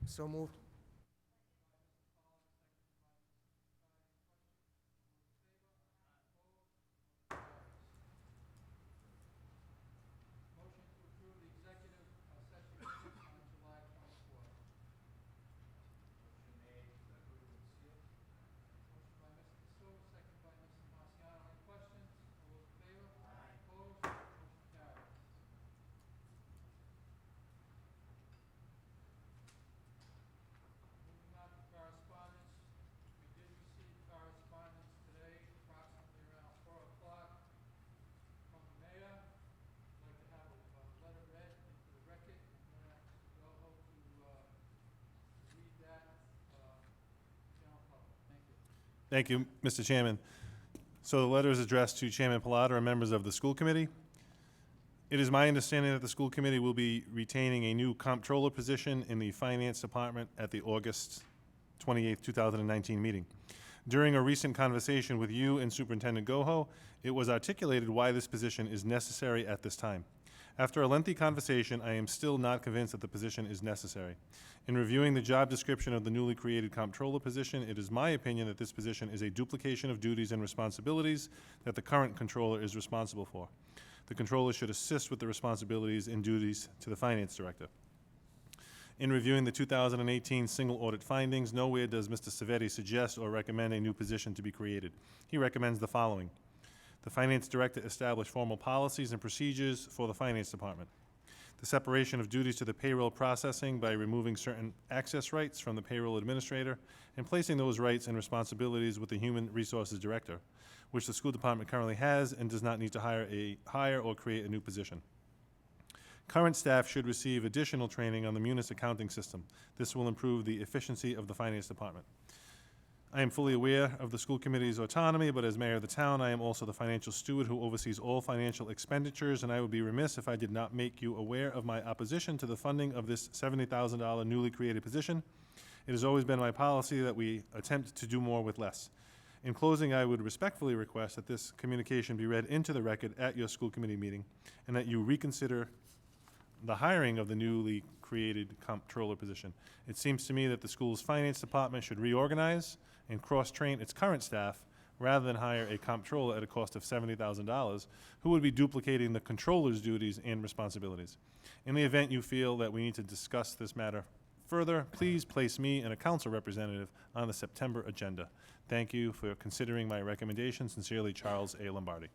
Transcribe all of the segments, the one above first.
So moved. Motion to approve the executive session minutes on July 24th. Motion made, approved and sealed. Motion by Mr. Silva, second by Mr. Marciano. Any questions? All those in favor? Aye. Opposed? Motion carries. Moving on to correspondence. We did receive correspondence today, approximately around 4 o'clock, from the mayor. I'd like to have a letter read into the record. I'm going to ask Mr. Goho to read that to the general public. Thank you. Thank you, Mr. Chairman. So the letter is addressed to Chairman Pilata and members of the school committee. It is my understanding that the school committee will be retaining a new comptroller position in the finance department at the August 28th, 2019 meeting. During a recent conversation with you and Superintendent Goho, it was articulated why this position is necessary at this time. After a lengthy conversation, I am still not convinced that the position is necessary. In reviewing the job description of the newly created comptroller position, it is my opinion that this position is a duplication of duties and responsibilities that the current controller is responsible for. The controller should assist with the responsibilities and duties to the finance director. In reviewing the 2018 single audit findings, nowhere does Mr. Savetti suggest or recommend a new position to be created. He recommends the following. The finance director establish formal policies and procedures for the finance department. The separation of duties to the payroll processing by removing certain access rights from the payroll administrator and placing those rights and responsibilities with the human resources director, which the school department currently has and does not need to hire or create a new position. Current staff should receive additional training on the Munis accounting system. This will improve the efficiency of the finance department. I am fully aware of the school committee's autonomy, but as mayor of the town, I am also the financial steward who oversees all financial expenditures, and I would be remiss if I did not make you aware of my opposition to the funding of this $70,000 newly created position. It has always been my policy that we attempt to do more with less. In closing, I would respectfully request that this communication be read into the record at your school committee meeting, and that you reconsider the hiring of the newly created comptroller position. It seems to me that the school's finance department should reorganize and cross-train its current staff rather than hire a comptroller at a cost of $70,000 who would be duplicating the controller's duties and responsibilities. In the event you feel that we need to discuss this matter further, please place me and a council representative on the September agenda. Thank you for considering my recommendation. Sincerely, Charles A. Lombardi.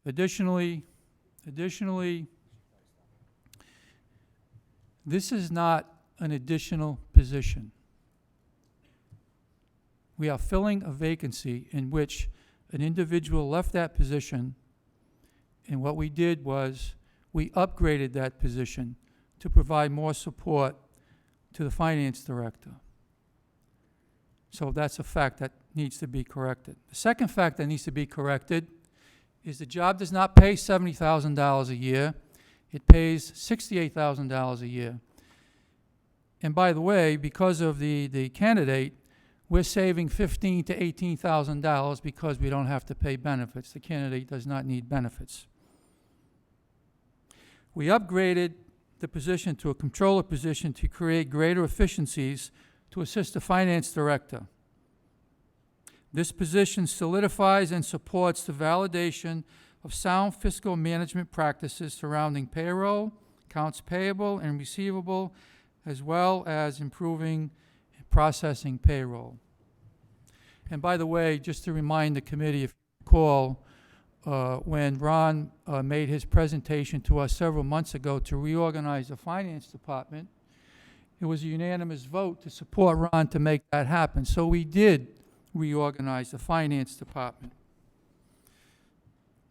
Additionally, this is not an additional position. We are filling a vacancy in which an individual left that position, and what we did was we upgraded that position to provide more support to the finance director. So that's a fact that needs to be corrected. The second fact that needs to be corrected is the job does not pay $70,000 a year. It pays $68,000 a year. And by the way, because of the candidate, we're saving $15,000 to $18,000 because we don't have to pay benefits. The candidate does not need benefits. We upgraded the position to a controller position to create greater efficiencies to assist the finance director. This position solidifies and supports the validation of sound fiscal management practices surrounding payroll, accounts payable and receivable, as well as improving and processing payroll. And by the way, just to remind the committee, if you recall, when Ron made his presentation to us several months ago to reorganize the finance department, it was a unanimous vote to support Ron to make that happen. So we did reorganize the finance department.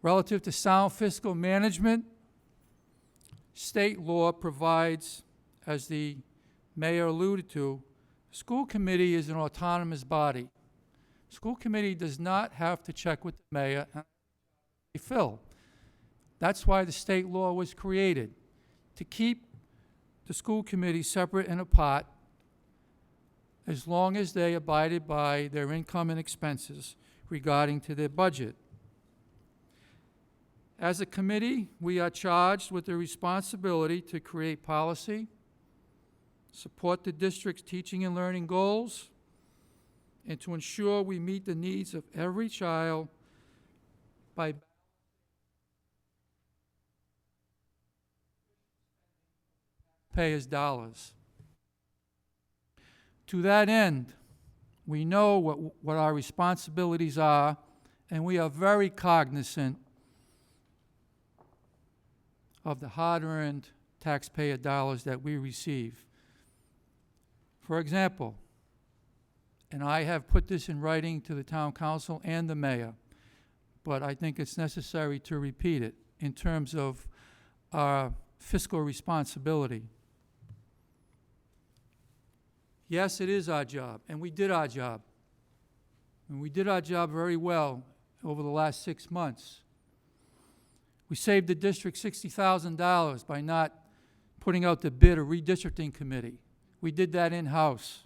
Relative to sound fiscal management, state law provides, as the mayor alluded to, school committee is an autonomous body. School committee does not have to check with the mayor and fill. That's why the state law was created, to keep the school committee separate and apart as long as they abided by their income and expenses regarding to their budget. As a committee, we are charged with the responsibility to create policy, support the district's teaching and learning goals, and to ensure we meet the needs of every child by payers' dollars. To that end, we know what our responsibilities are, and we are very cognizant of the hard-earned taxpayer dollars that we receive. For example, and I have put this in writing to the town council and the mayor, but I think it's necessary to repeat it in terms of our fiscal responsibility. Yes, it is our job, and we did our job. And we did our job very well over the last 6 months. We saved the district $60,000 by not putting out the bid a redistricting committee. We did that in-house.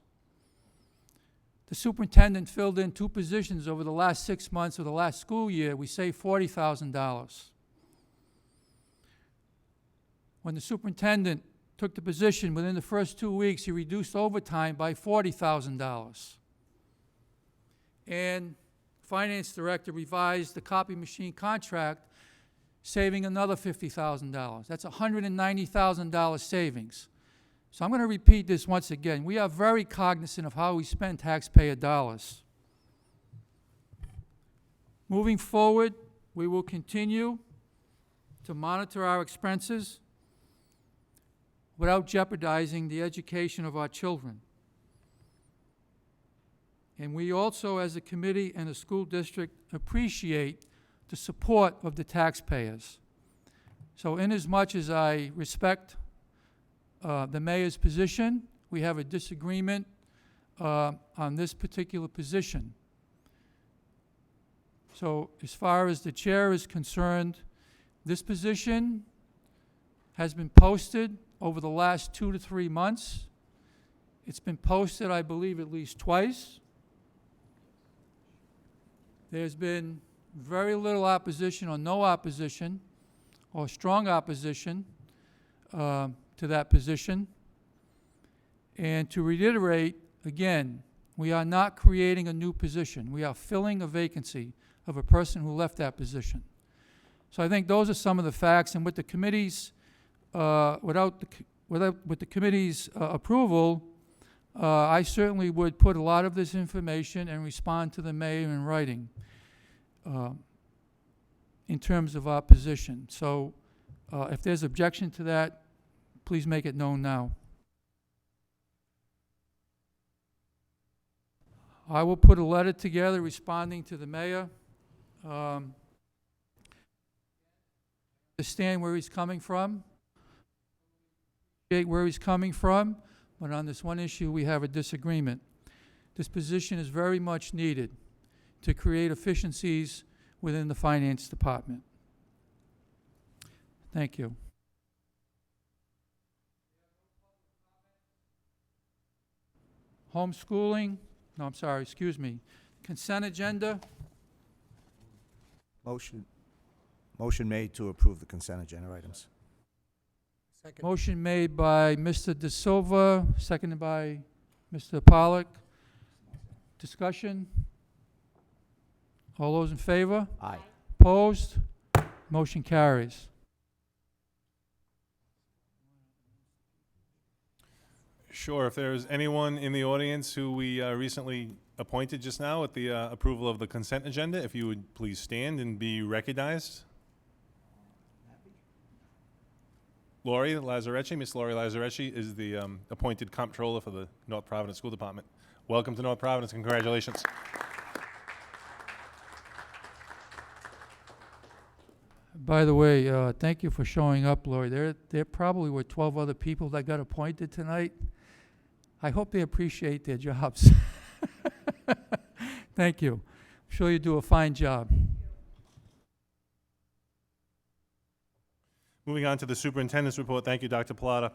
The superintendent filled in 2 positions over the last 6 months of the last school year. We saved $40,000. When the superintendent took the position, within the first 2 weeks, he reduced overtime by $40,000. And finance director revised the copy machine contract, saving another $50,000. That's $190,000 savings. So I'm going to repeat this once again. We are very cognizant of how we spend taxpayer dollars. Moving forward, we will continue to monitor our expenses without jeopardizing the education of our children. And we also, as a committee and a school district, appreciate the support of the taxpayers. So inasmuch as I respect the mayor's position, we have a disagreement on this particular position. So as far as the chair is concerned, this position has been posted over the last 2 to 3 months. It's been posted, I believe, at least twice. There's been very little opposition or no opposition or strong opposition to that position. And to reiterate, again, we are not creating a new position. We are filling a vacancy of a person who left that position. So I think those are some of the facts, and with the committee's with the committee's approval, I certainly would put a lot of this information and respond to the mayor in writing in terms of our position. So if there's objection to that, please make it known now. I will put a letter together responding to the mayor. Understand where he's coming from, where he's coming from, but on this one issue we have a disagreement. This position is very much needed to create efficiencies within the finance department. Thank you. Homeschooling, no, I'm sorry, excuse me. Consent agenda. Motion made to approve the consent agenda items. Second. Motion made by Mr. De Silva, seconded by Mr. Pollak. Discussion? All those in favor? Aye. Opposed? Motion carries. Sure, if there's anyone in the audience who we recently appointed just now with the approval of the consent agenda, if you would please stand and be recognized. Lori Lazarecci, Miss Lori Lazarecci is the appointed comptroller for the North Providence School Department. Welcome to North Providence, congratulations. By the way, thank you for showing up, Lori. There probably were 12 other people that got appointed tonight. I hope they appreciate their jobs. Thank you. I'm sure you do a fine job. Moving on to the superintendent's report. Thank you, Dr. Plata.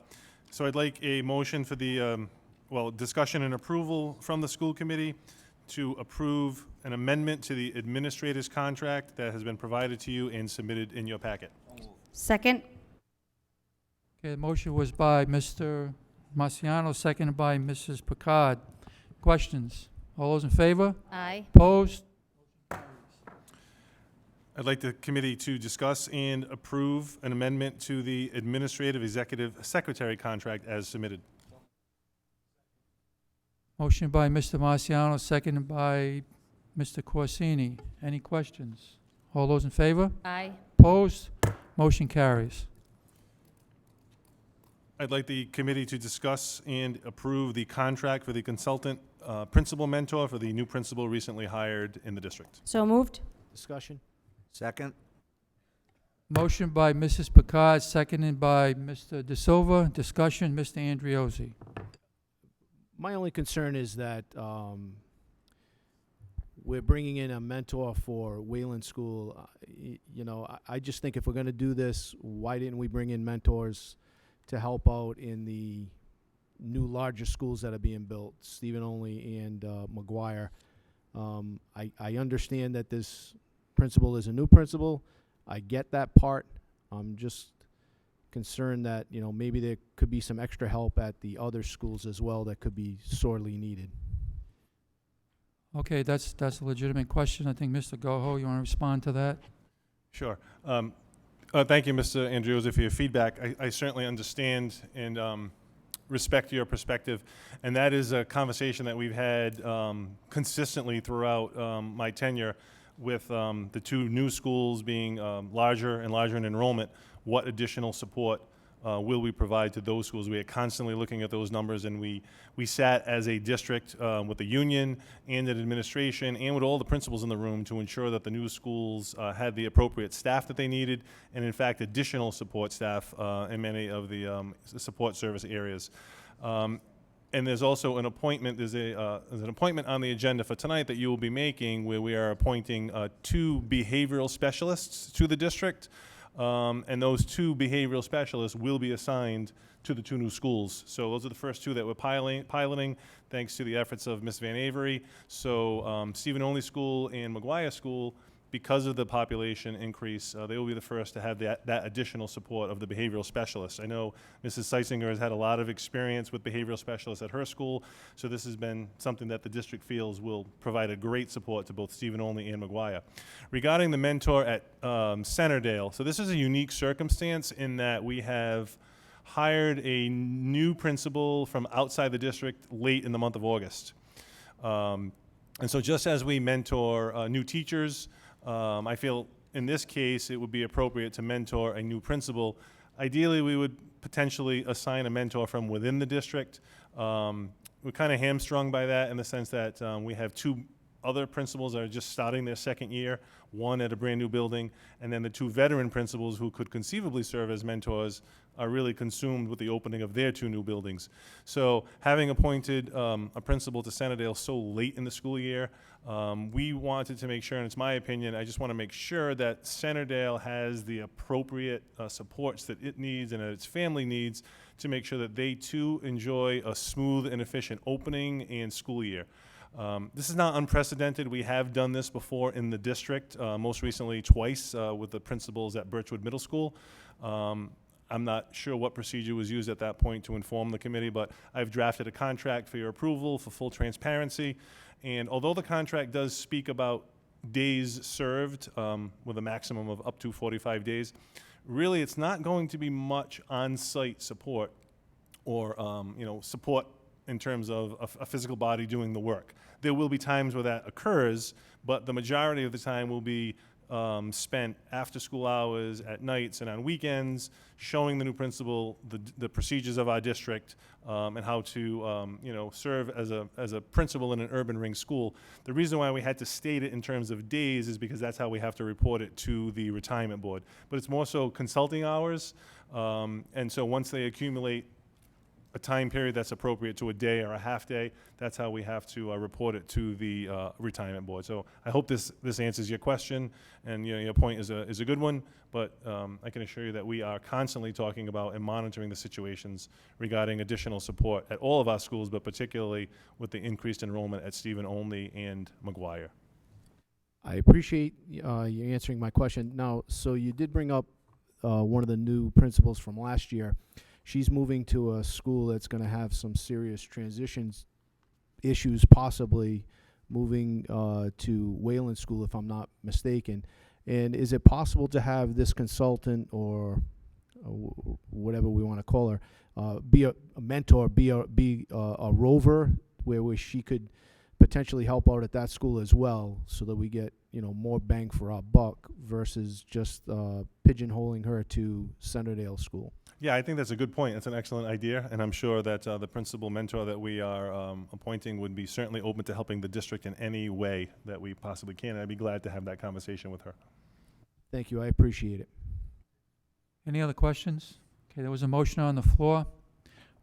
So I'd like a motion for the, discussion and approval from the school committee to approve an amendment to the administrator's contract that has been provided to you and submitted in your packet. Second. Okay, the motion was by Mr. Marciano, seconded by Mrs. Picard. Questions? All those in favor? Aye. Opposed? I'd like the committee to discuss and approve an amendment to the administrative executive secretary contract as submitted. Motion by Mr. Marciano, seconded by Mr. Corsini. Any questions? All those in favor? Aye. Opposed? Motion carries. I'd like the committee to discuss and approve the contract for the consultant principal mentor for the new principal recently hired in the district. So moved. Discussion? Second? Motion by Mrs. Picard, seconded by Mr. De Silva. Discussion, Mr. Andriozzi. My only concern is that we're bringing in a mentor for Wayland School. I just think if we're going to do this, why didn't we bring in mentors to help out in the new larger schools that are being built, Stephen Only and McGuire? I understand that this principal is a new principal. I get that part. I'm just concerned that, maybe there could be some extra help at the other schools as well that could be sorely needed. Okay, that's a legitimate question. I think, Mr. Goho, you want to respond to that? Sure. Thank you, Mr. Andriozzi, for your feedback. I certainly understand and respect your perspective, and that is a conversation that we've had consistently throughout my tenure with the two new schools being larger and larger in enrollment. What additional support will we provide to those schools? We are constantly looking at those numbers, and we sat as a district with the union and an administration and with all the principals in the room to ensure that the new schools had the appropriate staff that they needed, and in fact additional support staff in many of the support service areas. And there's also an appointment, there's an appointment on the agenda for tonight that you will be making where we are appointing 2 behavioral specialists to the district. And those 2 behavioral specialists will be assigned to the 2 new schools. So those are the first 2 that we're piloting thanks to the efforts of Ms. Van Avery. So Stephen Only School and McGuire School, because of the population increase, they will be the first to have that additional support of the behavioral specialists. I know Mrs. Seisinger has had a lot of experience with behavioral specialists at her school, so this has been something that the district feels will provide a great support to both Stephen Only and McGuire. Regarding the mentor at Centerdale, so this is a unique circumstance in that we have hired a new principal from outside the district late in the month of August. And so just as we mentor new teachers, I feel in this case it would be appropriate to mentor a new principal. Ideally, we would potentially assign a mentor from within the district. We're kind of hamstrung by that in the sense that we have 2 other principals that are just starting their second year, one at a brand new building, and then the 2 veteran principals who could conceivably serve as mentors are really consumed with the opening of their 2 new buildings. So having appointed a principal to Centerdale so late in the school year, we wanted to make sure, and it's my opinion, I just want to make sure that Centerdale has the appropriate supports that it needs and that its family needs to make sure that they too enjoy a smooth and efficient opening and school year. This is not unprecedented. We have done this before in the district, most recently twice with the principals at Birchwood Middle School. I'm not sure what procedure was used at that point to inform the committee, but I've drafted a contract for your approval for full transparency. And although the contract does speak about days served with a maximum of up to 45 days, really it's not going to be much on-site support or support in terms of a physical body doing the work. There will be times where that occurs, but the majority of the time will be spent after school hours, at nights, and on weekends, showing the new principal the procedures of our district and how to serve as a principal in an urban ring school. The reason why we had to state it in terms of days is because that's how we have to report it to the retirement board. But it's more so consulting hours, and so once they accumulate a time period that's appropriate to a day or a half day, that's how we have to report it to the retirement board. So I hope this answers your question, and your point is a good one, but I can assure you that we are constantly talking about and monitoring the situations regarding additional support at all of our schools, but particularly with the increased enrollment at Stephen Only and McGuire. I appreciate you answering my question. Now, so you did bring up one of the new principals from last year. She's moving to a school that's going to have some serious transitions issues, possibly moving to Wayland School, if I'm not mistaken. And is it possible to have this consultant or whatever we want to call her be a mentor, be a rover, where she could potentially help out at that school as well, so that we get more bang for our buck versus just pigeonholing her to Centerdale School? Yeah, I think that's a good point. That's an excellent idea, and I'm sure that the principal mentor that we are appointing would be certainly open to helping the district in any way that we possibly can, and I'd be glad to have that conversation with her. Thank you. I appreciate it. Any other questions? Okay, there was a motion on the floor.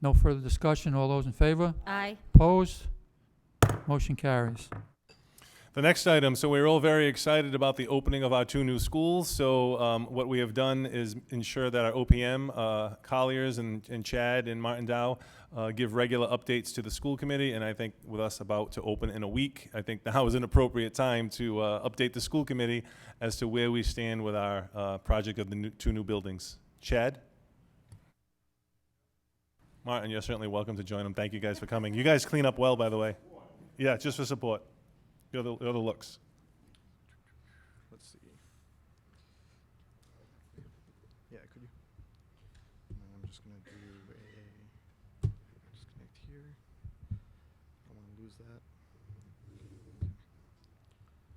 No further discussion. All those in favor? Aye. Opposed? Motion carries. The next item, so we're all very excited about the opening of our 2 new schools. So what we have done is ensure that our OPM, Colliers and Chad and Martin Dow, give regular updates to the school committee. And I think with us about to open in a week, I think now is an appropriate time to update the school committee as to where we stand with our project of the 2 new buildings. Chad? Martin, you're certainly welcome to join them. Thank you guys for coming. You guys clean up well, by the way. Yeah, just for support. You're the looks. Let's see. Yeah, could you? And I'm just going to do a disconnect here. I don't want to lose that.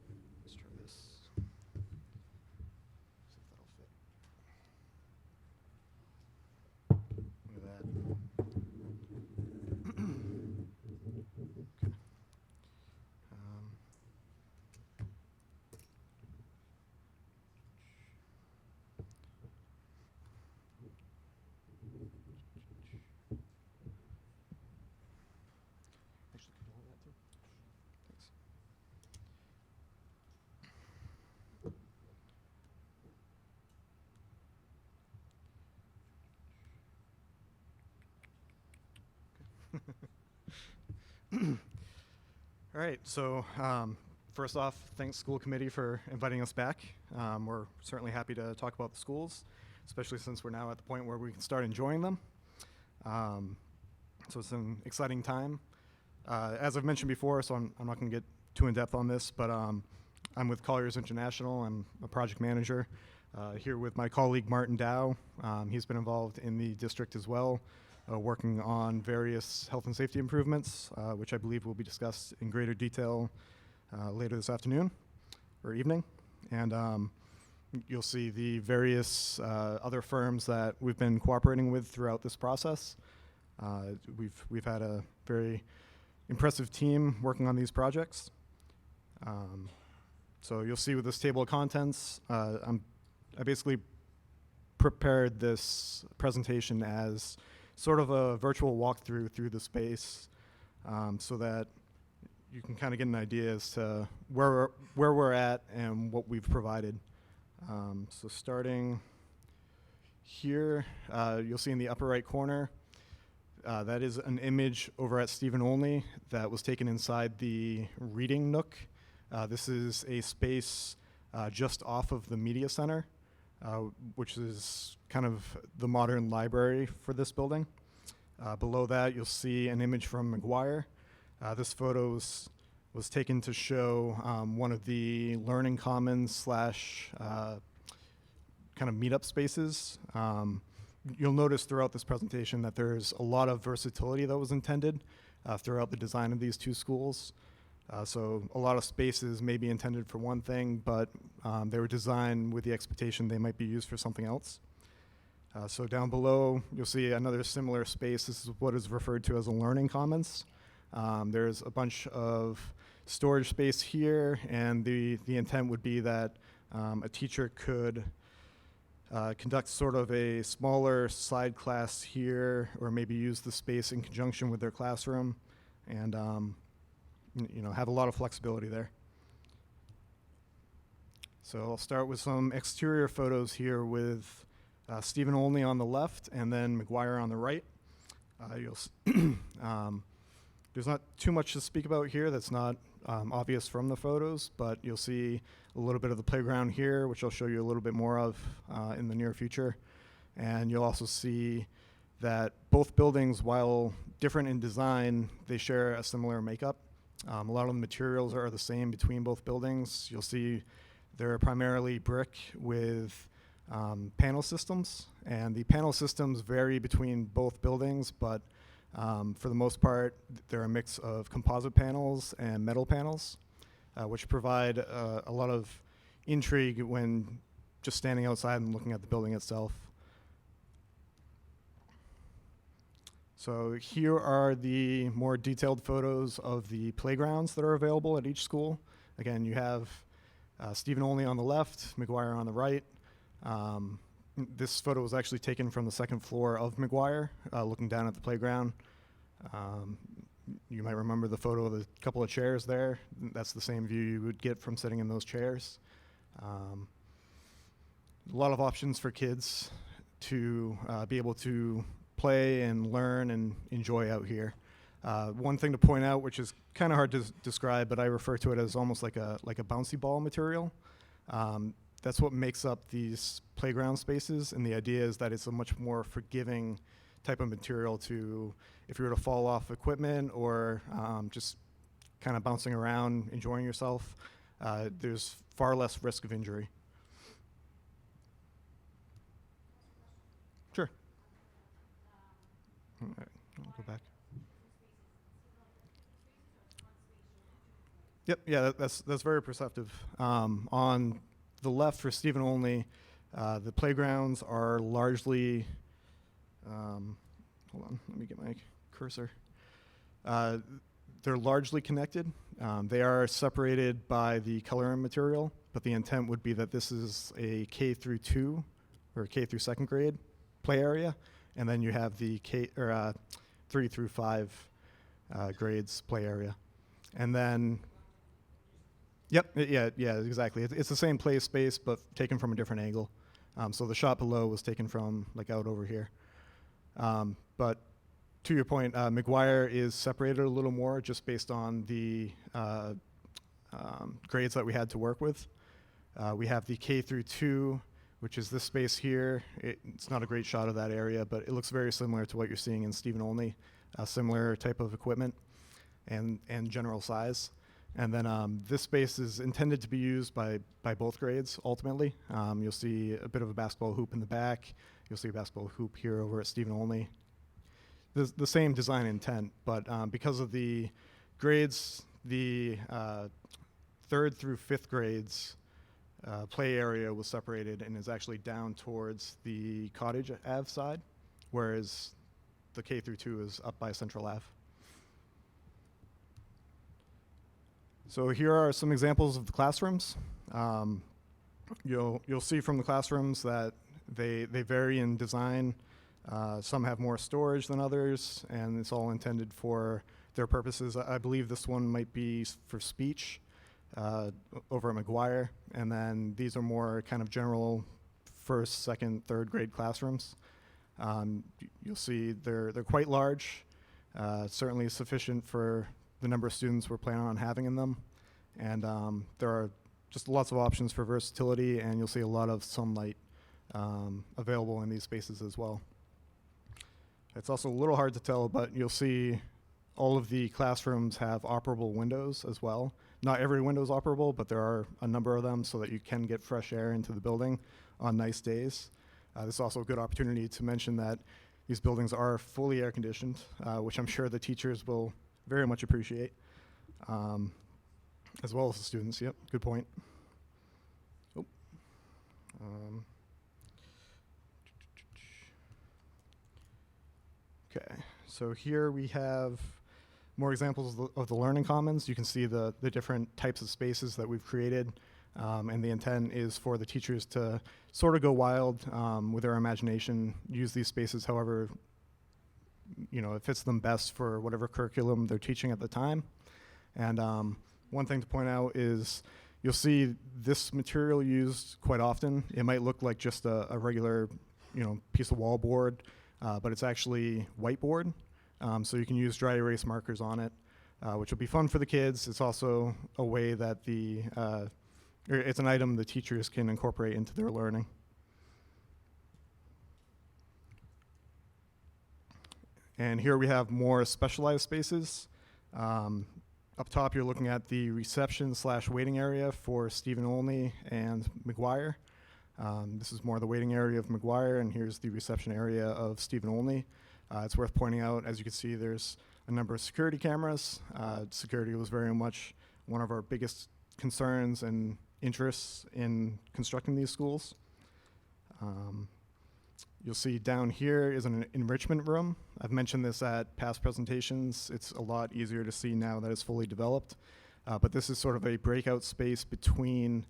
Okay. Let's try this. See if that'll fit. Look at that. Okay. Actually, could you hold that too? Thanks. All right, so first off, thanks school committee for inviting us back. We're certainly happy to talk about the schools, especially since we're now at the point where we can start enjoying them. So it's an exciting time. As I've mentioned before, so I'm not going to get too in-depth on this, but I'm with Colliers International. I'm a project manager here with my colleague Martin Dow. He's been involved in the district as well, working on various health and safety improvements, which I believe will be discussed in greater detail later this afternoon or evening. And you'll see the various other firms that we've been cooperating with throughout this process. We've had a very impressive team working on these projects. So you'll see with this table of contents, I basically prepared this presentation as sort of a virtual walkthrough through the space, so that you can kind of get an idea as to where we're at and what we've provided. So starting here, you'll see in the upper right corner, that is an image over at Stephen Only that was taken inside the reading nook. This is a space just off of the media center, which is kind of the modern library for this building. Below that, you'll see an image from McGuire. This photo was taken to show one of the learning commons slash kind of meetup spaces. You'll notice throughout this presentation that there's a lot of versatility that was intended throughout the design of these 2 schools. So a lot of spaces may be intended for one thing, but they were designed with the expectation they might be used for something else. So down below, you'll see another similar space. This is what is referred to as a learning commons. There's a bunch of storage space here, and the intent would be that a teacher could conduct sort of a smaller side class here, or maybe use the space in conjunction with their classroom, and have a lot of flexibility there. So I'll start with some exterior photos here with Stephen Olney on the left and then McGuire on the right. There's not too much to speak about here that's not obvious from the photos, but you'll see a little bit of the playground here, which I'll show you a little bit more of in the near future. And you'll also see that both buildings, while different in design, they share a similar makeup. A lot of the materials are the same between both buildings. You'll see they're primarily brick with panel systems, and the panel systems vary between both buildings, but for the most part, they're a mix of composite panels and metal panels, which provide a lot of intrigue when just standing outside and looking at the building itself. So here are the more detailed photos of the playgrounds that are available at each school. Again, you have Stephen Olney on the left, McGuire on the right. This photo was actually taken from the second floor of McGuire, looking down at the playground. You might remember the photo of the couple of chairs there. That's the same view you would get from sitting in those chairs. A lot of options for kids to be able to play and learn and enjoy out here. One thing to point out, which is kind of hard to describe, but I refer to it as almost like a bouncy ball material. That's what makes up these playground spaces, and the idea is that it's a much more forgiving type of material to, if you were to fall off equipment or just kind of bouncing around, enjoying yourself, there's far less risk of injury. Sure. All right, I'll go back. Yep, yeah, that's very perceptive. On the left for Stephen Olney, the playgrounds are largely, hold on, let me get my cursor. They're largely connected. They are separated by the coloring material, but the intent would be that this is a K through 2 or K through second grade play area, and then you have the 3 through 5 grades play area. And then, yep, yeah, exactly. It's the same play space, but taken from a different angle. So the shot below was taken from like out over here. But to your point, McGuire is separated a little more just based on the grades that we had to work with. We have the K through 2, which is this space here. It's not a great shot of that area, but it looks very similar to what you're seeing in Stephen Olney, a similar type of equipment and general size. And then this space is intended to be used by both grades, ultimately. You'll see a bit of a basketball hoop in the back. You'll see a basketball hoop here over at Stephen Olney. The same design intent, but because of the grades, the 3rd through 5th grades play area was separated and is actually down towards the Cottage Ave side, whereas the K through 2 is up by Central Ave. So here are some examples of the classrooms. You'll see from the classrooms that they vary in design. Some have more storage than others, and it's all intended for their purposes. I believe this one might be for speech over at McGuire, and then these are more kind of general 1st, 2nd, 3rd grade classrooms. You'll see they're quite large, certainly sufficient for the number of students we're planning on having in them. And there are just lots of options for versatility, and you'll see a lot of sunlight available in these spaces as well. It's also a little hard to tell, but you'll see all of the classrooms have operable windows as well. Not every window is operable, but there are a number of them so that you can get fresh air into the building on nice days. This is also a good opportunity to mention that these buildings are fully air conditioned, which I'm sure the teachers will very much appreciate. as well as the students. Yep, good point. Oh. Okay, so here we have more examples of the learning commons. You can see the different types of spaces that we've created, and the intent is for the teachers to sort of go wild with their imagination, use these spaces however it fits them best for whatever curriculum they're teaching at the time. And one thing to point out is you'll see this material used quite often. It might look like just a regular piece of wallboard, but it's actually whiteboard. So you can use dry erase markers on it, which will be fun for the kids. It's also a way that it's an item the teachers can incorporate into their learning. And here we have more specialized spaces. Up top, you're looking at the reception/waiting area for Stephen Olney and McGuire. This is more the waiting area of McGuire, and here's the reception area of Stephen Olney. It's worth pointing out, as you can see, there's a number of security cameras. Security was very much one of our biggest concerns and interests in constructing these schools. You'll see down here is an enrichment room. I've mentioned this at past presentations. It's a lot easier to see now that it's fully developed. But this is sort of a breakout space between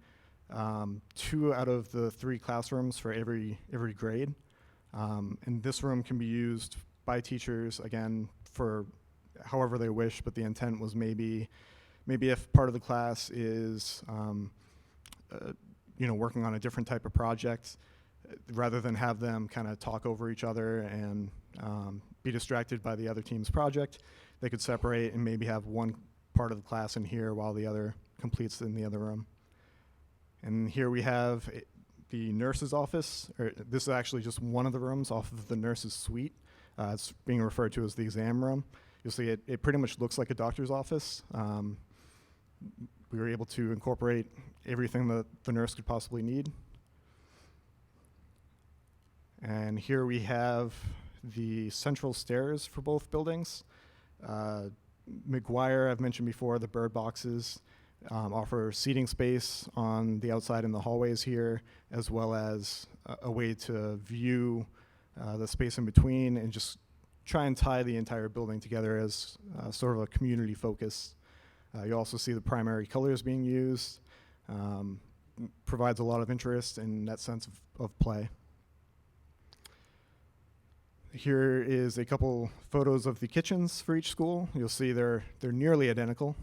2 out of the 3 classrooms for every grade. And this room can be used by teachers, again, for however they wish, but the intent was maybe if part of the class is working on a different type of project, rather than have them kind of talk over each other and be distracted by the other team's project, they could separate and maybe have one part of the class in here while the other completes in the other room. And here we have the nurse's office. This is actually just one of the rooms off of the nurse's suite. It's being referred to as the exam room. You'll see it pretty much looks like a doctor's office. We were able to incorporate everything that the nurse could possibly need. And here we have the central stairs for both buildings. McGuire, I've mentioned before, the bird boxes offer seating space on the outside in the hallways here, as well as a way to view the space in between and just try and tie the entire building together as sort of a community focus. You also see the primary colors being used. Provides a lot of interest and that sense of play. Here is a couple photos of the kitchens for each school. You'll see they're nearly identical.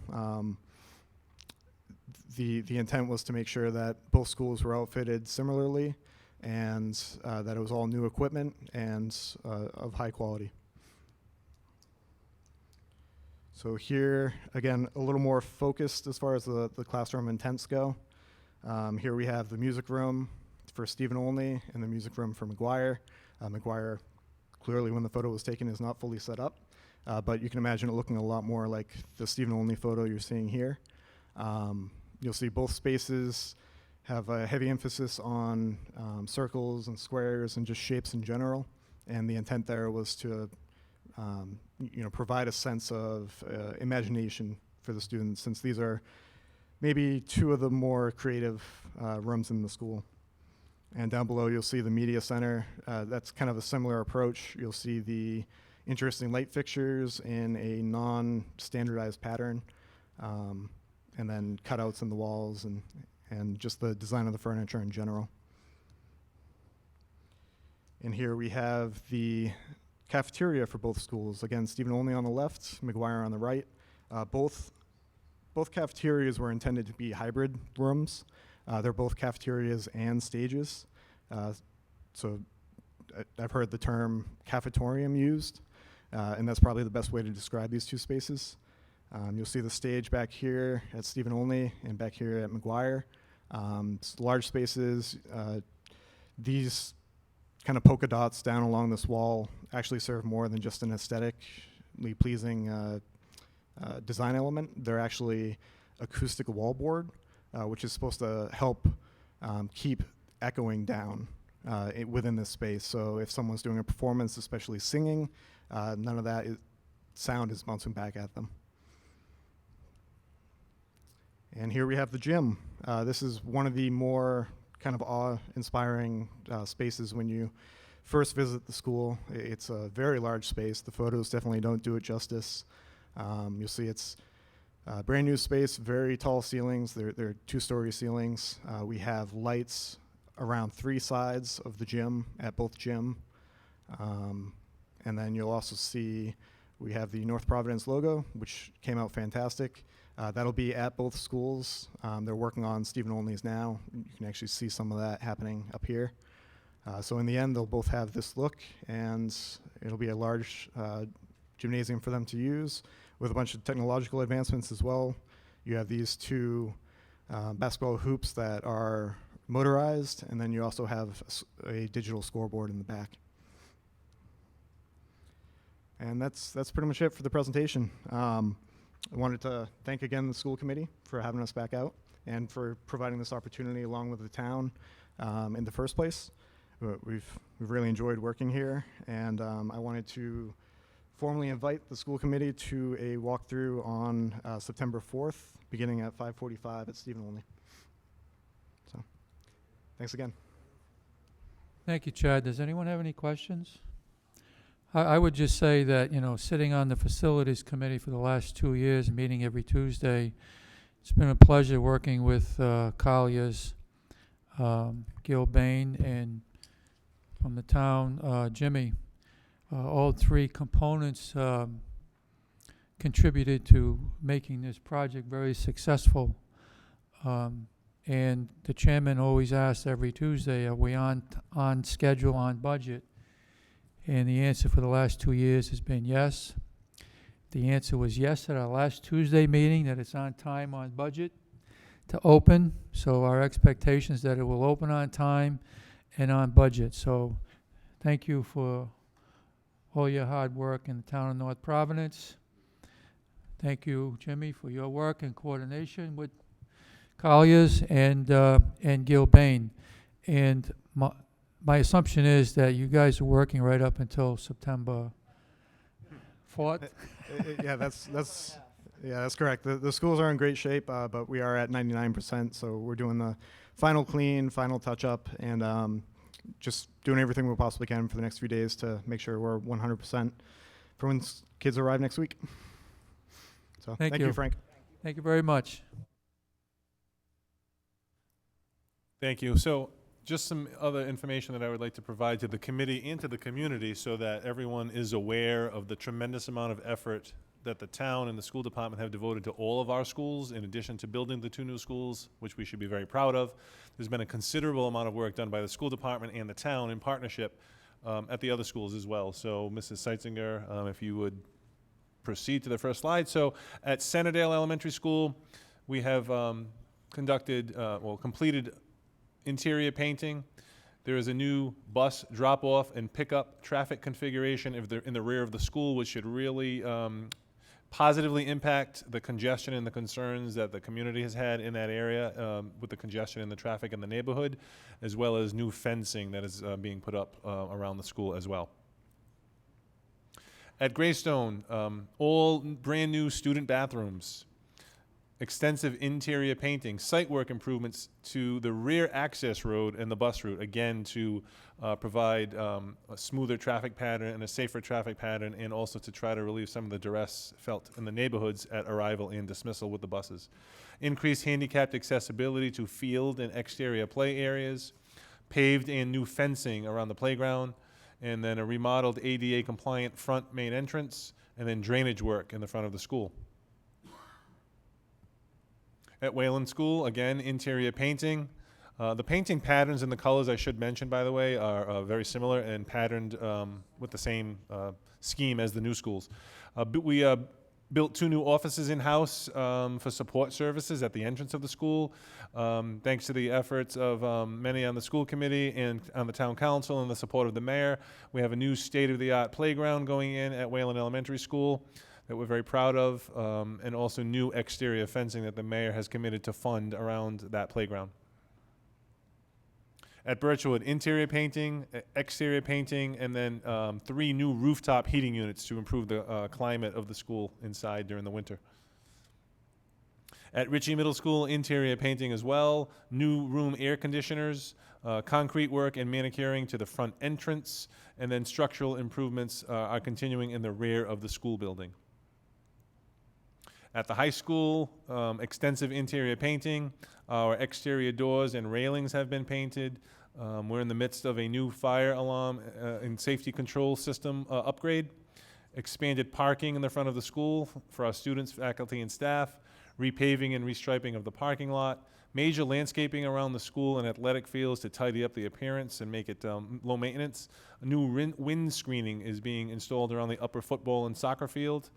The intent was to make sure that both schools were outfitted similarly and that it was all new equipment and of high quality. So here, again, a little more focused as far as the classroom intents go. Here we have the music room for Stephen Olney and the music room for McGuire. McGuire, clearly when the photo was taken, is not fully set up, but you can imagine it looking a lot more like the Stephen Olney photo you're seeing here. You'll see both spaces have a heavy emphasis on circles and squares and just shapes in general, and the intent there was to provide a sense of imagination for the students, since these are maybe 2 of the more creative rooms in the school. And down below, you'll see the media center. That's kind of a similar approach. You'll see the interesting light fixtures in a non-standardized pattern, and then cutouts in the walls and just the design of the furniture in general. And here we have the cafeteria for both schools. Again, Stephen Olney on the left, McGuire on the right. Both cafeterias were intended to be hybrid rooms. They're both cafeterias and stages. So I've heard the term cafetorium used, and that's probably the best way to describe these 2 spaces. You'll see the stage back here at Stephen Olney and back here at McGuire. Large spaces. These kind of polka dots down along this wall actually serve more than just an aesthetically pleasing design element. They're actually acoustic wallboard, which is supposed to help keep echoing down within this space. So if someone's doing a performance, especially singing, none of that sound is bouncing back at them. And here we have the gym. This is one of the more kind of awe-inspiring spaces when you first visit the school. It's a very large space. The photos definitely don't do it justice. You'll see it's brand new space, very tall ceilings. They're two-story ceilings. We have lights around 3 sides of the gym at both gym. And then you'll also see we have the North Providence logo, which came out fantastic. That'll be at both schools. They're working on Stephen Olney's now. You can actually see some of that happening up here. So in the end, they'll both have this look, and it'll be a large gymnasium for them to use with a bunch of technological advancements as well. You have these 2 basketball hoops that are motorized, and then you also have a digital scoreboard in the back. And that's pretty much it for the presentation. I wanted to thank again the school committee for having us back out and for providing this opportunity along with the town in the first place. We've really enjoyed working here, and I wanted to formally invite the school committee to a walkthrough on September 4th, beginning at 5:45 at Stephen Olney. So, thanks again. Thank you, Chad. Does anyone have any questions? I would just say that, sitting on the facilities committee for the last 2 years, meeting every Tuesday, it's been a pleasure working with Collier's, Gil Bain, and from the town, Jimmy. All 3 components contributed to making this project very successful. And the chairman always asks every Tuesday, are we on schedule, on budget? And the answer for the last 2 years has been yes. The answer was yes at our last Tuesday meeting, that it's on time, on budget to open. So our expectation is that it will open on time and on budget. So thank you for all your hard work in the town of North Providence. Thank you, Jimmy, for your work and coordination with Collier's and Gil Bain. And my assumption is that you guys are working right up until September 4th. Yeah, that's correct. The schools are in great shape, but we are at 99%. So we're doing the final clean, final touch up, and just doing everything we possibly can for the next few days to make sure we're 100% for when kids arrive next week. So thank you, Frank. Thank you very much. Thank you. So just some other information that I would like to provide to the committee and to the community so that everyone is aware of the tremendous amount of effort that the town and the school department have devoted to all of our schools, in addition to building the 2 new schools, which we should be very proud of. There's been a considerable amount of work done by the school department and the town in partnership at the other schools as well. So Mrs. Seitzinger, if you would proceed to the first slide. So at Centerdale Elementary School, we have completed interior painting. There is a new bus drop-off and pickup traffic configuration in the rear of the school, which should really positively impact the congestion and the concerns that the community has had in that area with the congestion and the traffic in the neighborhood, as well as new fencing that is being put up around the school as well. At Greystone, all brand new student bathrooms, extensive interior painting, site work improvements to the rear access road and the bus route, again to provide a smoother traffic pattern and a safer traffic pattern, and also to try to relieve some of the duress felt in the neighborhoods at arrival and dismissal with the buses. Increased handicapped accessibility to field and exterior play areas, paved and new fencing around the playground, and then a remodeled ADA compliant front main entrance, and then drainage work in the front of the school. At Wayland School, again, interior painting. The painting patterns and the colors, I should mention, by the way, are very similar and patterned with the same scheme as the new schools. We built 2 new offices in-house for support services at the entrance of the school. Thanks to the efforts of many on the school committee and on the town council and the support of the mayor, we have a new state-of-the-art playground going in at Wayland Elementary School that we're very proud of, and also new exterior fencing that the mayor has committed to fund around that playground. At Birchwood, interior painting, exterior painting, and then 3 new rooftop heating units to improve the climate of the school inside during the winter. At Ritchie Middle School, interior painting as well, new room air conditioners, concrete work and manicuring to the front entrance, and then structural improvements are continuing in the rear of the school building. At the high school, extensive interior painting. Our exterior doors and railings have been painted. We're in the midst of a new fire alarm and safety control system upgrade. Expanded parking in the front of the school for our students, faculty, and staff. Repaving and restriping of the parking lot. Major landscaping around the school and athletic fields to tidy up the appearance and make it low maintenance. A new wind screening is being installed around the upper football and soccer field.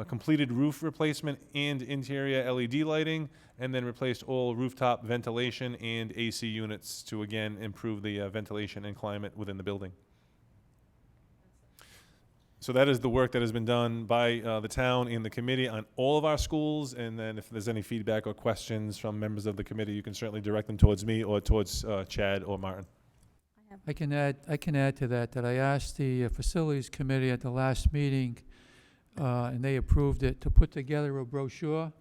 Completed roof replacement and interior LED lighting, and then replaced all rooftop ventilation and AC units to again improve the ventilation and climate within the building. So that is the work that has been done by the town and the committee on all of our schools, and then if there's any feedback or questions from members of the committee, you can certainly direct them towards me or towards Chad or Martin. I can add to that I asked the Facilities Committee at the last meeting, and they approved it, to put together a brochure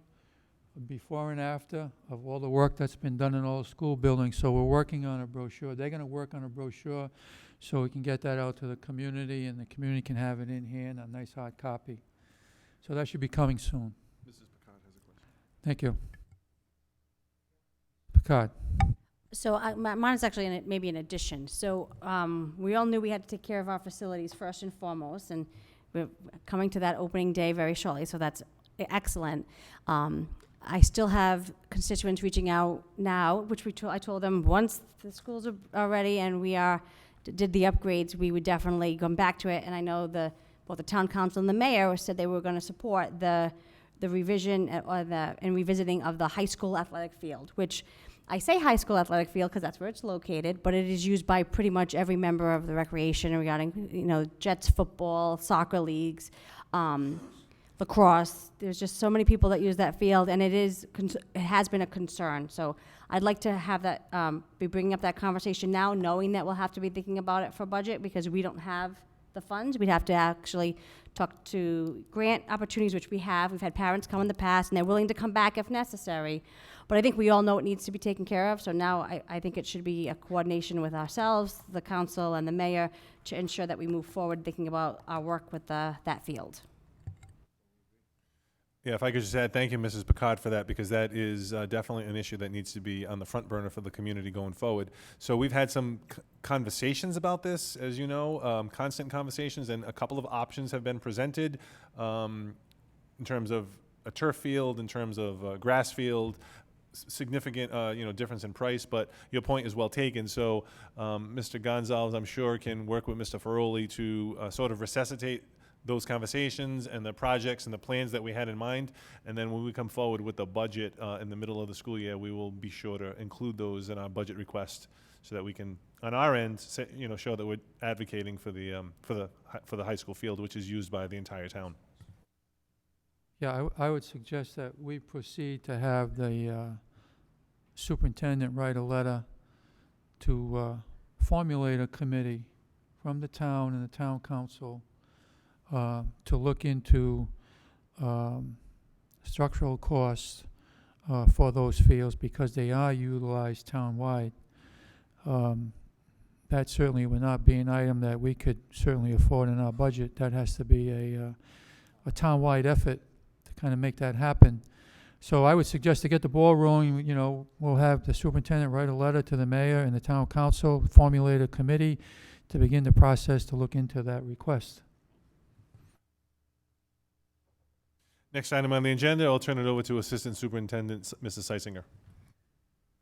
before and after of all the work that's been done in all the school buildings. So we're working on a brochure. They're gonna work on a brochure so we can get that out to the community, and the community can have it in hand, a nice hard copy. So that should be coming soon. Mrs. Picard has a question. Thank you. Picard. So mine is actually maybe an addition. So we all knew we had to take care of our facilities first and foremost, and we're coming to that opening day very shortly, so that's excellent. I still have constituents reaching out now, which I told them once the schools are ready and we did the upgrades, we would definitely come back to it. And I know both the town council and the mayor said they were going to support the revision and revisiting of the high school athletic field, which I say high school athletic field because that's where it's located, but it is used by pretty much every member of the recreation regarding, Jets football, soccer leagues, lacrosse. There's just so many people that use that field, and it has been a concern. So I'd like to have that, be bringing up that conversation now, knowing that we'll have to be thinking about it for budget because we don't have the funds. We'd have to actually talk to grant opportunities, which we have. We've had parents come in the past, and they're willing to come back if necessary. But I think we all know it needs to be taken care of. So now I think it should be a coordination with ourselves, the council, and the mayor to ensure that we move forward thinking about our work with that field. Yeah, if I could just add, thank you, Mrs. Picard, for that, because that is definitely an issue that needs to be on the front burner for the community going forward. So we've had some conversations about this, as you know, constant conversations, and a couple of options have been presented in terms of a turf field, in terms of a grass field, significant, difference in price, but your point is well taken. So Mr. Gonzalez, I'm sure, can work with Mr. Ferroli to sort of resuscitate those conversations and the projects and the plans that we had in mind. And then when we come forward with the budget in the middle of the school year, we will be sure to include those in our budget request so that we can, on our end, show that we're advocating for the high school field, which is used by the entire town. Yeah, I would suggest that we proceed to have the superintendent write a letter to formulate a committee from the town and the town council to look into structural costs for those fields because they are utilized town-wide. That certainly would not be an item that we could certainly afford in our budget. That has to be a town-wide effort to kind of make that happen. So I would suggest to get the ball rolling, we'll have the superintendent write a letter to the mayor and the town council, formulate a committee to begin the process to look into that request. Next item on the agenda, I'll turn it over to Assistant Superintendent Mrs. Seisinger.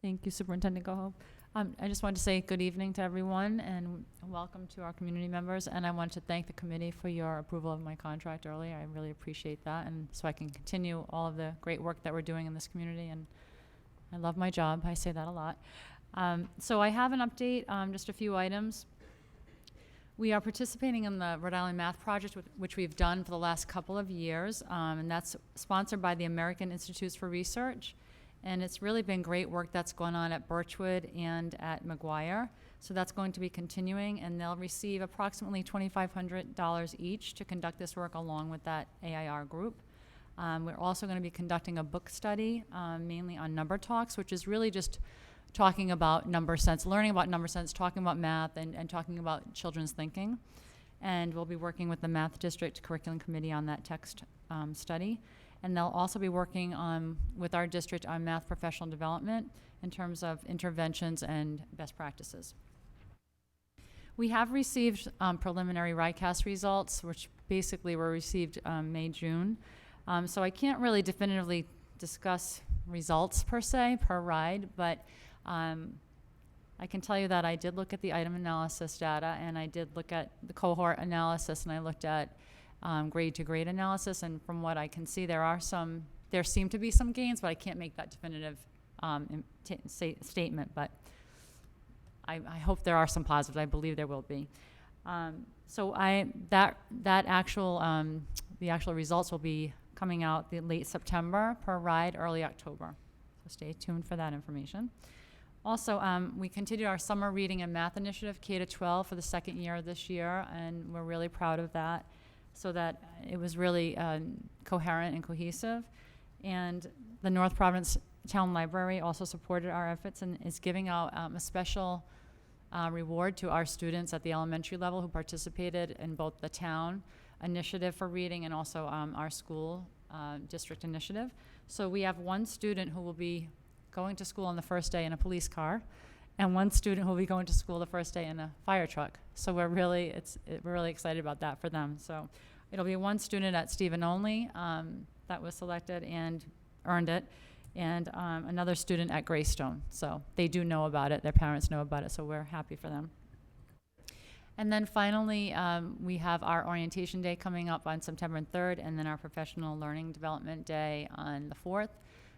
Thank you, Superintendent Gohope. I just wanted to say good evening to everyone and welcome to our community members. And I want to thank the committee for your approval of my contract earlier. I really appreciate that. And so I can continue all of the great work that we're doing in this community. And I love my job. I say that a lot. So I have an update, just a few items. We are participating in the Rhode Island Math Project, which we've done for the last couple of years, and that's sponsored by the American Institutes for Research. And it's really been great work that's going on at Birchwood and at McGuire. So that's going to be continuing, and they'll receive approximately $2,500 each to conduct this work along with that AIR group. We're also going to be conducting a book study, mainly on number talks, which is really just talking about number sense, learning about number sense, talking about math, and talking about children's thinking. And we'll be working with the Math District Curriculum Committee on that text study. And they'll also be working with our district on math professional development in terms of interventions and best practices. We have received preliminary RICAS results, which basically were received May, June. So I can't really definitively discuss results per se, per ride, but I can tell you that I did look at the item analysis data, and I did look at the cohort analysis, and I looked at grade to grade analysis, and from what I can see, there seem to be some gains, but I can't make that definitive statement, but I hope there are some positives. I believe there will be. So the actual results will be coming out the late September per ride, early October. So stay tuned for that information. Also, we continued our summer reading and math initiative, K-12, for the second year this year, and we're really proud of that, so that it was really coherent and cohesive. And the North Providence Town Library also supported our efforts and is giving out a special reward to our students at the elementary level who participated in both the town initiative for reading and also our school district initiative. So we have one student who will be going to school on the first day in a police car, and one student who will be going to school the first day in a fire truck. So we're really excited about that for them. So it'll be one student at Stephen Only that was selected and earned it, and another student at Greystone. So they do know about it, their parents know about it, so we're happy for them. And then finally, we have our orientation day coming up on September 3rd, and then our professional learning development day on the 4th,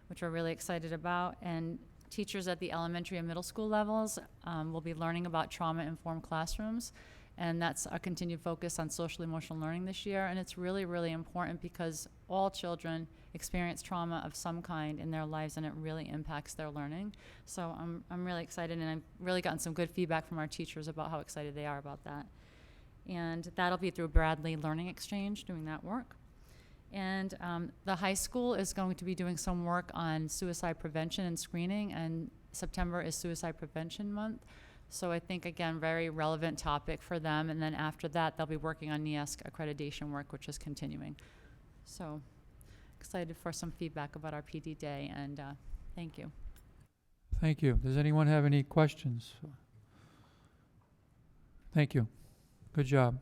which we're really excited about. And teachers at the elementary and middle school levels will be learning about trauma-informed classrooms, and that's a continued focus on social emotional learning this year. And it's really, really important because all children experience trauma of some kind in their lives, and it really impacts their learning. So I'm really excited, and I've really gotten some good feedback from our teachers about how excited they are about that. And that'll be through Bradley Learning Exchange, doing that work. And the high school is going to be doing some work on suicide prevention and screening, and September is Suicide Prevention Month. So I think, again, very relevant topic for them. And then after that, they'll be working on NEASC accreditation work, which is continuing. So excited for some feedback about our PD day, and thank you. Thank you. Does anyone have any questions? Thank you. Good job.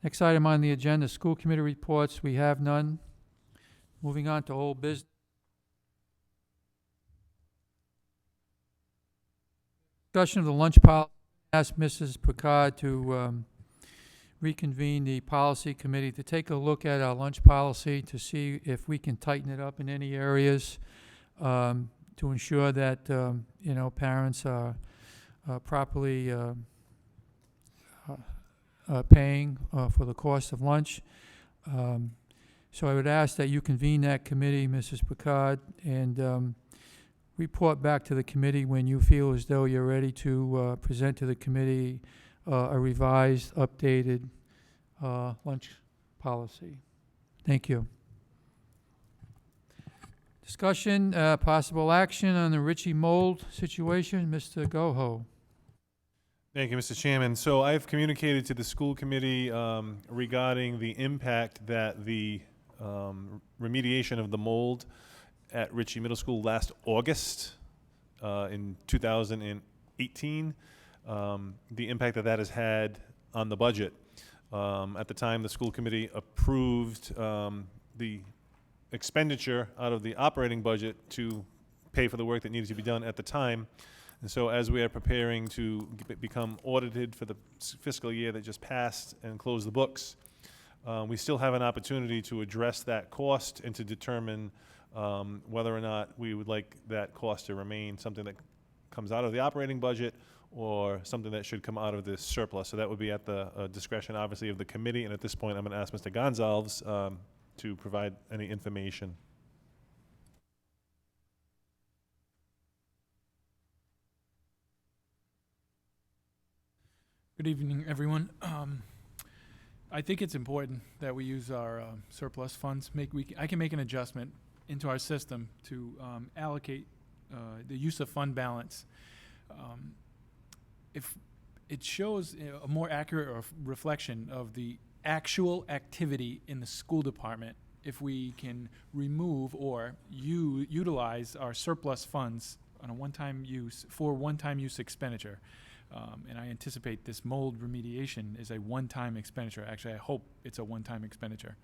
Next item on the agenda, school committee reports. We have none. Moving on to old business. Discussion of the lunch policy. Ask Mrs. Picard to reconvene the policy committee to take a look at our lunch policy to see if we can tighten it up in any areas to ensure that parents are properly paying for the cost of lunch. So I would ask that you convene that committee, Mrs. Picard, and report back to the committee when you feel as though you're ready to present to the committee a revised, updated lunch policy. Thank you. Discussion, possible action on the Ritchie mold situation. Mr. Goho. Thank you, Mr. Chairman. So I've communicated to the school committee regarding the impact that the remediation of the mold at Ritchie Middle School last August in 2018, the impact that that has had on the budget. At the time, the school committee approved the expenditure out of the operating budget to pay for the work that needed to be done at the time. And so as we are preparing to become audited for the fiscal year that just passed and close the books, we still have an opportunity to address that cost and to determine whether or not we would like that cost to remain something that comes out of the operating budget or something that should come out of this surplus. So that would be at the discretion, obviously, of the committee. And at this point, I'm going to ask Mr. Gonzalez to provide any information. Good evening, everyone. I think it's important that we use our surplus funds. I can make an adjustment into our system to allocate the use of fund balance. If it shows a more accurate reflection of the actual activity in the school department, if we can remove or utilize our surplus funds on a one-time use for one-time use expenditure. And I anticipate this mold remediation is a one-time expenditure. Actually, I hope it's a one-time expenditure.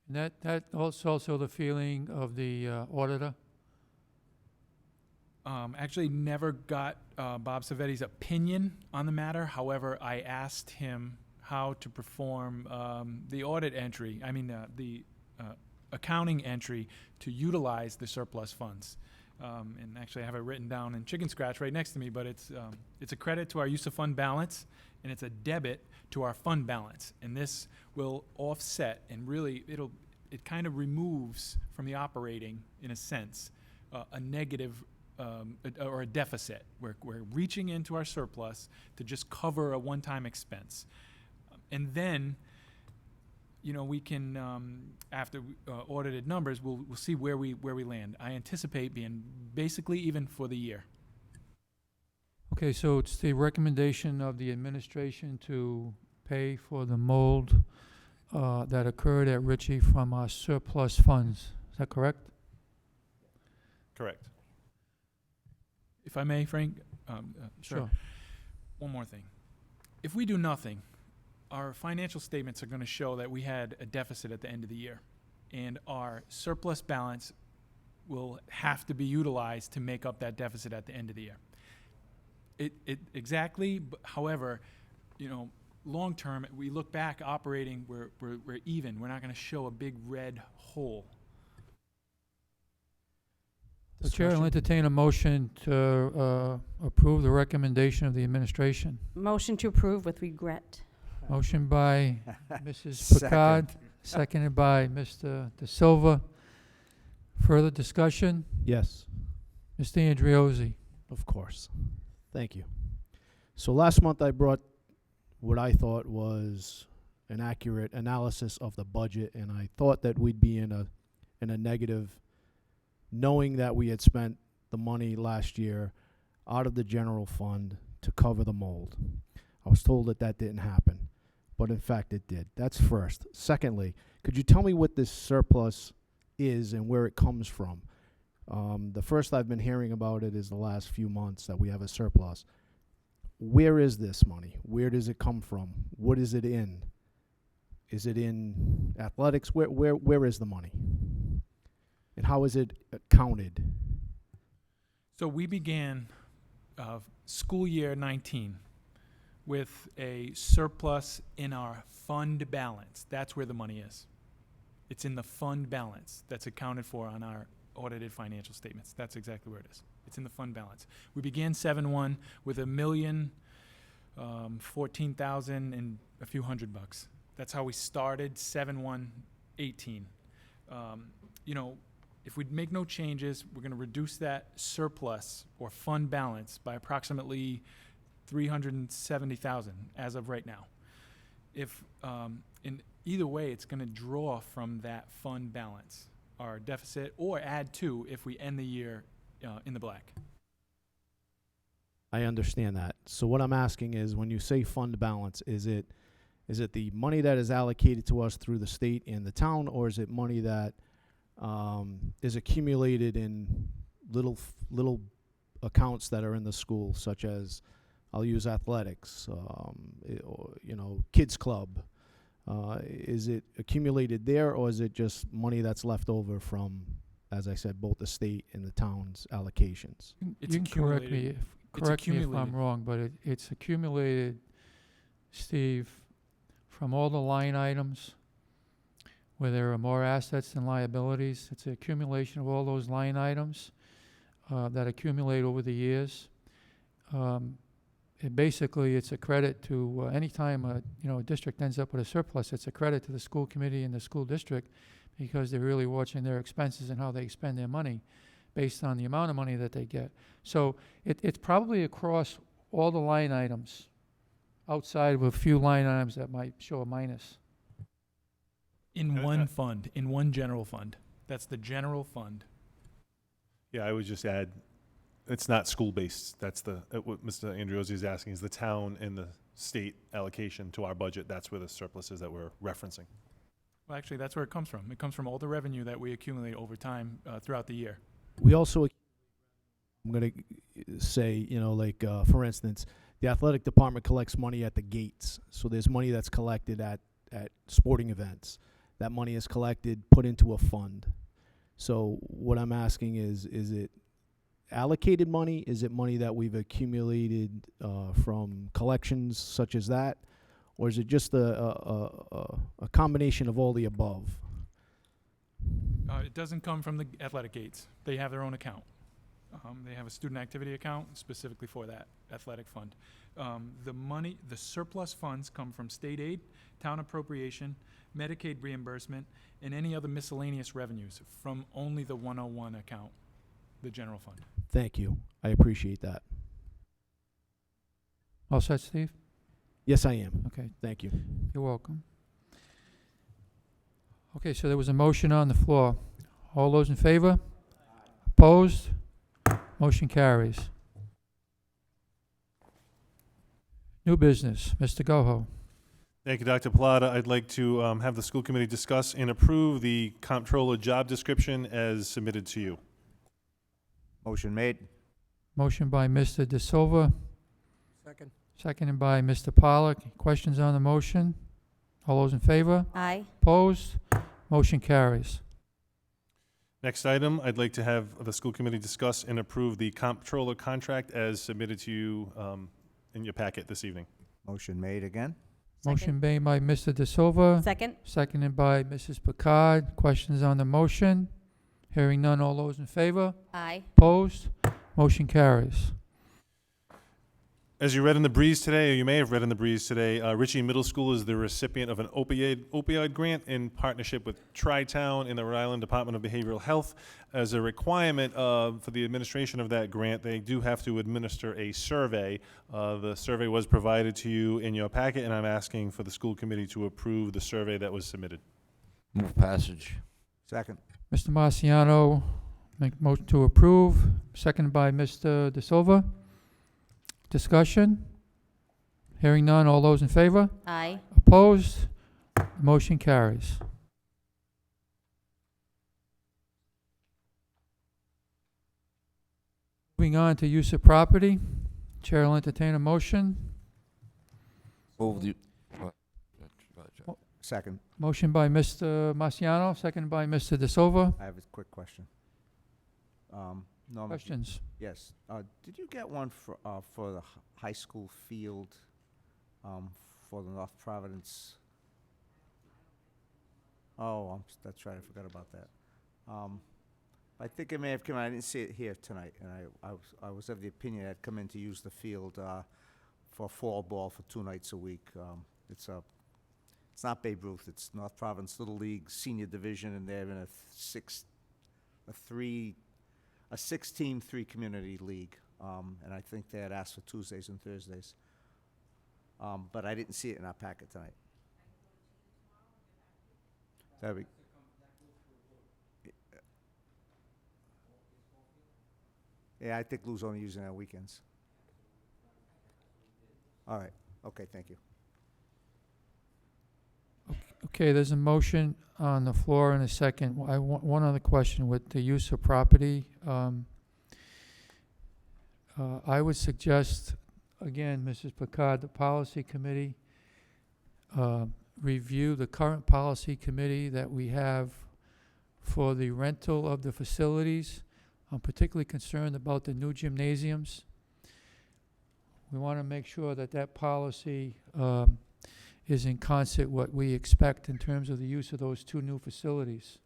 And that also the feeling of the auditor? Actually never got Bob Savetti's opinion on the matter. However, I asked him how to perform the audit entry, the accounting entry to utilize the surplus funds. And actually I have it written down in chicken scratch right next to me, but it's a credit to our use of fund balance, and it's a debit to our fund balance. And this will offset, and really it kind of removes from the operating, in a sense, a negative or a deficit. We're reaching into our surplus to just cover a one-time expense. And then, we can, after audited numbers, we'll see where we land. I anticipate being basically even for the year. Okay, so it's the recommendation of the administration to pay for the mold that occurred at Ritchie from our surplus funds. Is that correct? Correct. If I may, Frank? Sure. One more thing. If we do nothing, our financial statements are going to show that we had a deficit at the end of the year, and our surplus balance will have to be utilized to make up that deficit at the end of the year. However, long term, we look back operating, we're even. We're not going to show a big red hole. The chair will entertain a motion to approve the recommendation of the administration. Motion to approve with regret. Motion by Mrs. Second. Picard, seconded by Mr. De Silva. Further discussion? Yes, Mr. Andriozzi. of course. Thank you. So last month I brought what I thought was an accurate analysis of the budget, and I thought that we'd be in a negative, knowing that we had spent the money last year out of the general fund to cover the mold. I was told that didn't happen, but in fact it did. That's first. Secondly, could you tell me what this surplus is and where it comes from? The first I've been hearing about it is the last few months that we have a surplus. Where is this money? Where does it come from? What is it in? Is it in athletics? Where is the money? And how is it counted? So we began school year 19 with a surplus in our fund balance. That's where the money is. It's in the fund balance that's accounted for on our audited financial statements. That's exactly where it is. It's in the fund balance. We began 7-1 with $1,014,000 and a few $100. That's how we started 7/1/18. If we make no changes, we're going to reduce that surplus or fund balance by approximately $370,000 as of right now. If in either way, it's going to draw from that fund balance, our deficit, or add to if we end the year in the black. I understand that. So what I'm asking is, when you say fund balance, is it the money that is allocated to us through the state and the town, or is it money that is accumulated in little accounts that are in the school, such as, I'll use athletics, kids club? Is it accumulated there, or is it just money that's left over from, as I said, both the state and the town's allocations? It's You can correct me accumulated. if I'm wrong, but it's accumulated, Steve, from all the line items where there are more assets than liabilities. It's an accumulation of all those line items that accumulate over the years. Basically, it's a credit to any time a district ends up with a surplus. It's a credit to the school committee and the school district, because they're really watching their expenses and how they spend their money based on the amount of money that they get. So it's probably across all the line items outside of a few line items that might show a minus. In one fund, in one general fund. That's the general fund. Yeah, I would just add, it's not school-based. That's what Mr. Andriozzi is asking, is the town and the state allocation to our budget. That's where the surplus is that we're referencing. Well, actually, that's where it comes from. It comes from all the revenue that we accumulate over time throughout the year. We also, I'm going to say, like, for instance, the athletic department collects money at the gates. So there's money that's collected at sporting events. That money is collected, put into a fund. So what I'm asking is it allocated money? Is it money that we've accumulated from collections such as that? Or is it just a combination of all the above? It doesn't come from the athletic gates. They have their own account. They have a student activity account specifically for that athletic fund. The surplus funds come from state aid, town appropriation, Medicaid reimbursement, and any other miscellaneous revenues from only the 101 account, the general fund. Thank you. I appreciate that. All set, Steve? Yes, I am. Okay, Thank you. you're welcome. Okay, so there was a motion on the floor. All those in favor? Opposed? Motion carries. New business, Mr. Goho. Thank you, Dr. Pilata. I'd like to have the school committee discuss and approve the comptroller job description as submitted to you. Motion made. Motion by Mr. De Silva, Second. seconded by Mr. Pollock. Questions on the motion? All those in favor? Aye. Opposed? Motion carries. Next item, I'd like to have the school committee discuss and approve the comptroller contract as submitted to you in your packet this evening. Motion made again. Motion made by Mr. De Silva, Second? seconded by Mrs. Picard. Questions on the motion? Hearing none. All those in favor? Aye. Opposed? Motion carries. As you read in the breeze today, or you may have read in the breeze today, Ritchie Middle School is the recipient of an opioid grant in partnership with Tri-Town and the Rhode Island Department of Behavioral Health. As a requirement for the administration of that grant, they do have to administer a survey. The survey was provided to you in your packet, and I'm asking for the school committee to approve the survey that was submitted. Move passage. Second. Mr. Marciano, make motion to approve, seconded by Mr. De Silva. Discussion? Hearing none. All those in favor? Aye. Opposed? Motion carries. Moving on to use of property. Chair will entertain a motion. Move the. Second. Motion by Mr. Marciano, seconded by Mr. De Silva. I have a quick question. Norma, Questions? yes. Did you get one for the high school field for the North Providence? Oh, that's right. I forgot about that. I think it may have come. I didn't see it here tonight, and I was of the opinion I'd come in to use the field for fall ball for 2 nights a week. It's not Babe Ruth. It's North Providence Little League Senior Division, and they're in a 6-team 3-community league, and I think they had asked for Tuesdays and Thursdays. But I didn't see it in our packet tonight. That'd be. Yeah, I think Lou's only using it on weekends. All right. Okay, thank you. Okay, there's a motion on the floor in a second. One other question with the use of property. I would suggest, again, Mrs. Picard, the policy committee, review the current policy committee that we have for the rental of the facilities. I'm particularly concerned about the new gymnasiums. We want to make sure that policy is in concert what we expect in terms of the use of those 2 new facilities.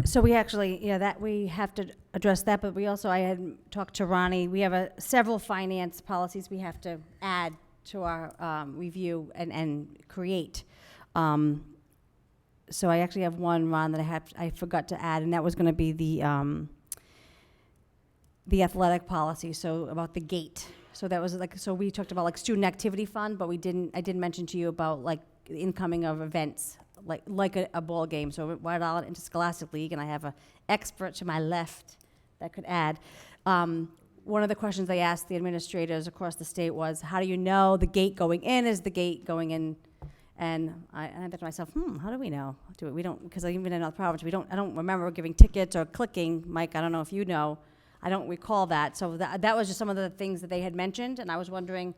So we actually, that we have to address that, but we also, I had talked to Ronnie, we have several finance policies we have to add to our review and create. So I actually have one, Ron, that I forgot to add, and that was going to be the athletic policy, so about the gate. So that was like, so we talked about like student activity fund, but I didn't mention to you about like the incoming of events, like a ball game. So we brought out interscholastic league, and I have an expert to my left that could add. One of the questions I asked the administrators across the state was, how do you know the gate going in is the gate going in? And I thought to myself, how do we know? We don't, because even in our province, I don't remember giving tickets or clicking. Mike, I don't know if you know. I don't recall that. So that was just some of the things that they had mentioned, and I was wondering,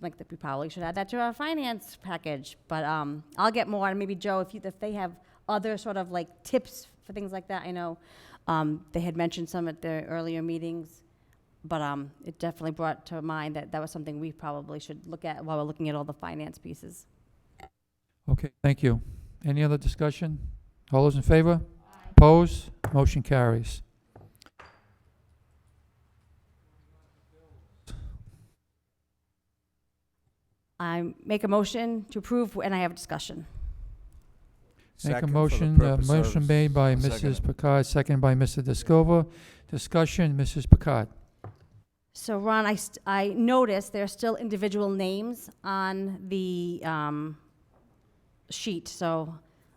like, that we probably should add that to our finance package. But I'll get more, and maybe Joe, if they have other sort of like tips for things like that. I know they had mentioned some at their earlier meetings, but it definitely brought to mind that was something we probably should look at while we're looking at all the finance pieces. Okay, thank you. Any other discussion? All those in favor? Opposed? Motion carries. I make a motion to approve, and I have a discussion. Make a Second for the motion, purpose motion of- made by Second. Mrs. Picard, seconded by Mr. Discova. Discussion, Mrs. Picard. So Ron, I noticed there are still individual names on the sheet, so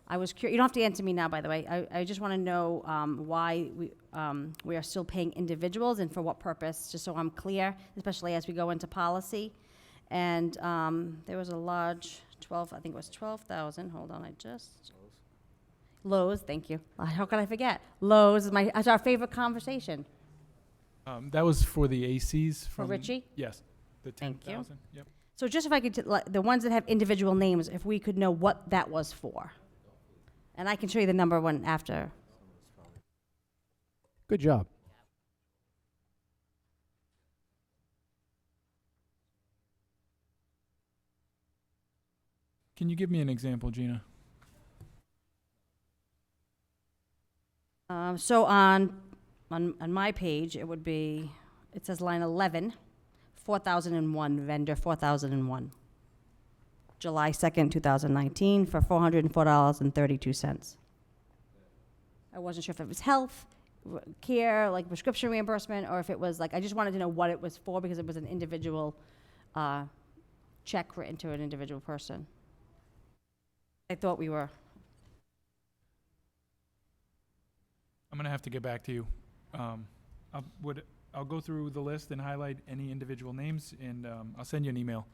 I was curious. You don't have to answer me now, by the way. I just want to know why we are still paying individuals and for what purpose, just so I'm clear, especially as we go into policy. And there was a large I think it was 12,000. Hold on, Lowe's, thank you. How could I forget? Lowe's is our favorite conversation. That was for the ACs For from. Richie? Yes, the Thank you. 10,000, yep. So just if I could, the ones that have individual names, if we could know what that was for. And I can show you the number one after. Good job. Can you give me an example, Gina? So on my page, it says line 11, 4001, vendor 4001. July 2nd, 2019, for $404.32. I wasn't sure if it was health, care, like prescription reimbursement, or if it was like, I just wanted to know what it was for because it was an individual check written to an individual person. I thought we were. I'm gonna have to get back to you. I'll go through the list and highlight any individual names, and I'll send you an email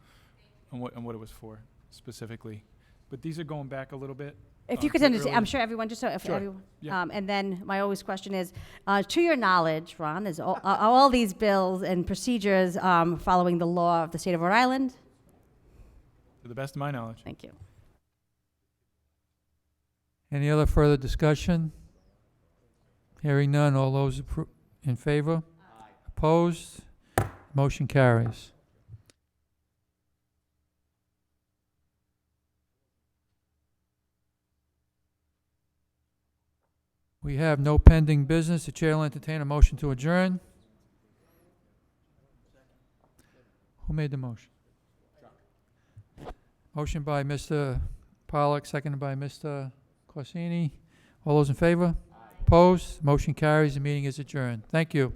on what it was for specifically. But these are going back a little bit. If you could to send it, I'm early- sure everyone, just so if Sure. everyone. Yeah. And then my always question is, to your knowledge, Ron, is all these bills and procedures following the law of the state of Rhode Island? To the best of my knowledge. Thank you. Any other further discussion? Hearing none, all those in favor? Opposed? Motion carries. We have no pending business. The chair will entertain a motion to adjourn. Who made the motion? Motion by Mr. Pollock, seconded by Mr. Corsini. All those in favor? Opposed? Motion carries. The meeting is adjourned. Thank you.